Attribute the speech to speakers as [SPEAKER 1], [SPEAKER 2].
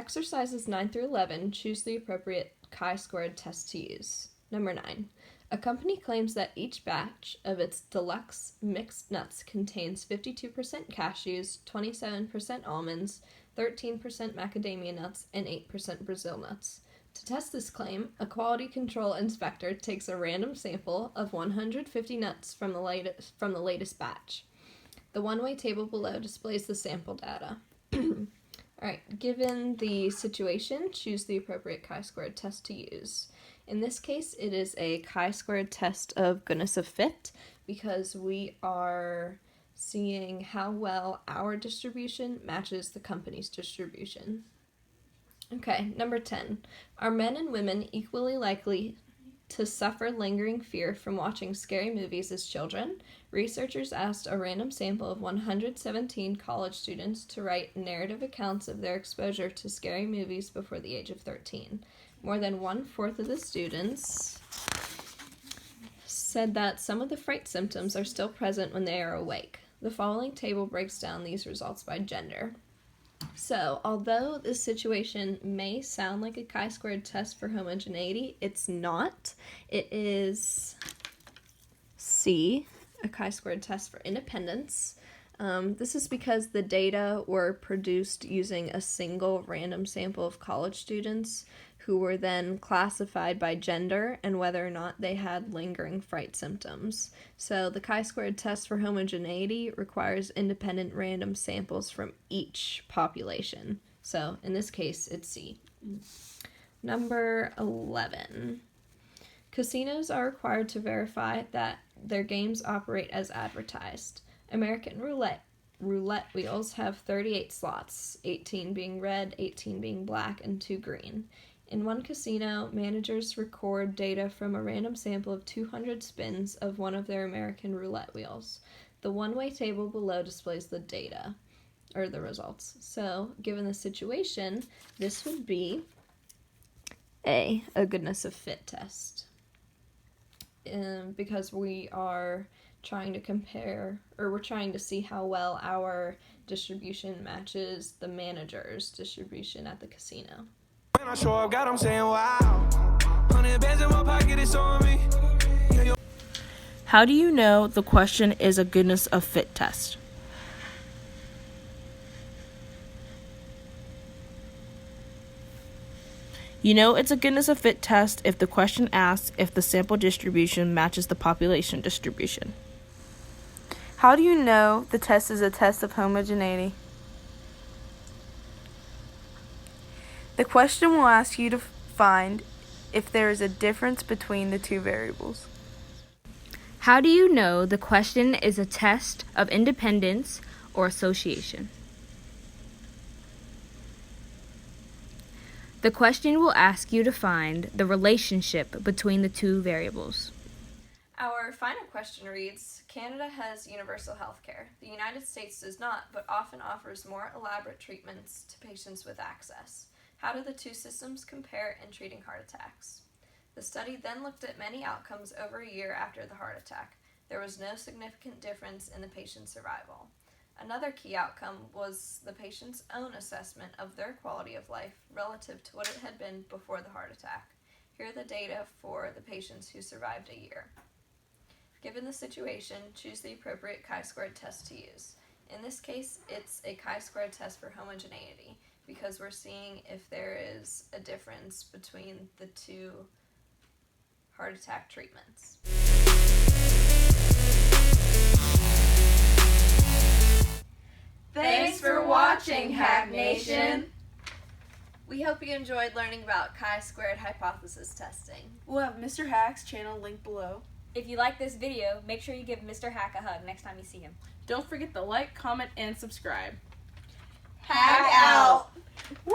[SPEAKER 1] exercises 9 through 11, choose the appropriate chi-squared test to use. Number 9. A company claims that each batch of its deluxe mixed nuts contains 52% cashews, 27% almonds, 13% macadamia nuts, and 8% Brazil nuts. To test this claim, a quality control inspector takes a random sample of 150 nuts from the latest batch. The one-way table below displays the sample data. Alright, given the situation, choose the appropriate chi-squared test to use. In this case, it is a chi-squared test of goodness of fit because we are seeing how well our distribution matches the company's distribution. Okay, number 10. Are men and women equally likely to suffer lingering fear from watching scary movies as children? Researchers asked a random sample of 117 college students to write narrative accounts of their exposure to scary movies before the age of 13. More than 1/4 of the students said that some of the fright symptoms are still present when they are awake. The following table breaks down these results by gender. So, although this situation may sound like a chi-squared test for homogeneity, it's not. It is C, a chi-squared test for independence. This is because the data were produced using a single random sample of college students who were then classified by gender and whether or not they had lingering fright symptoms. So the chi-squared test for homogeneity requires independent random samples from each population. So in this case, it's C. Number 11. Casinos are required to verify that their games operate as advertised. American roulette wheels have 38 slots, 18 being red, 18 being black, and 2 green. In one casino, managers record data from a random sample of 200 spins of one of their American roulette wheels. The one-way table below displays the data, or the results. So, given the situation, this would be a goodness of fit test. Because we are trying to compare, or we're trying to see how well our distribution matches the manager's distribution at the casino.
[SPEAKER 2] When I show up, God, I'm saying wow. 100 bands in my pocket, it's on me.
[SPEAKER 3] How do you know the question is a goodness of fit test? You know it's a goodness of fit test if the question asks if the sample distribution matches the population distribution. How do you know the test is a test of homogeneity? The question will ask you to find if there is a difference between the two variables.
[SPEAKER 4] How do you know the question is a test of independence or association? The question will ask you to find the relationship between the two variables.
[SPEAKER 1] Our final question reads, Canada has universal health care. The United States does not, but often offers more elaborate treatments to patients with access. How do the two systems compare in treating heart attacks? The study then looked at many outcomes over a year after the heart attack. There was no significant difference in the patient's survival. Another key outcome was the patient's own assessment of their quality of life relative to what it had been before the heart attack. Here are the data for the patients who survived a year. Given the situation, choose the appropriate chi-squared test to use. In this case, it's a chi-squared test for homogeneity because we're seeing if there is a difference between the two heart attack treatments. Thanks for watching, Hack Nation! We hope you enjoyed learning about chi-squared hypothesis testing.
[SPEAKER 3] We'll have Mr. Hack's channel linked below.
[SPEAKER 5] If you like this video, make sure you give Mr. Hack a hug next time you see him.
[SPEAKER 3] Don't forget to like, comment, and subscribe.
[SPEAKER 1] Hack out!
[SPEAKER 3] Woo!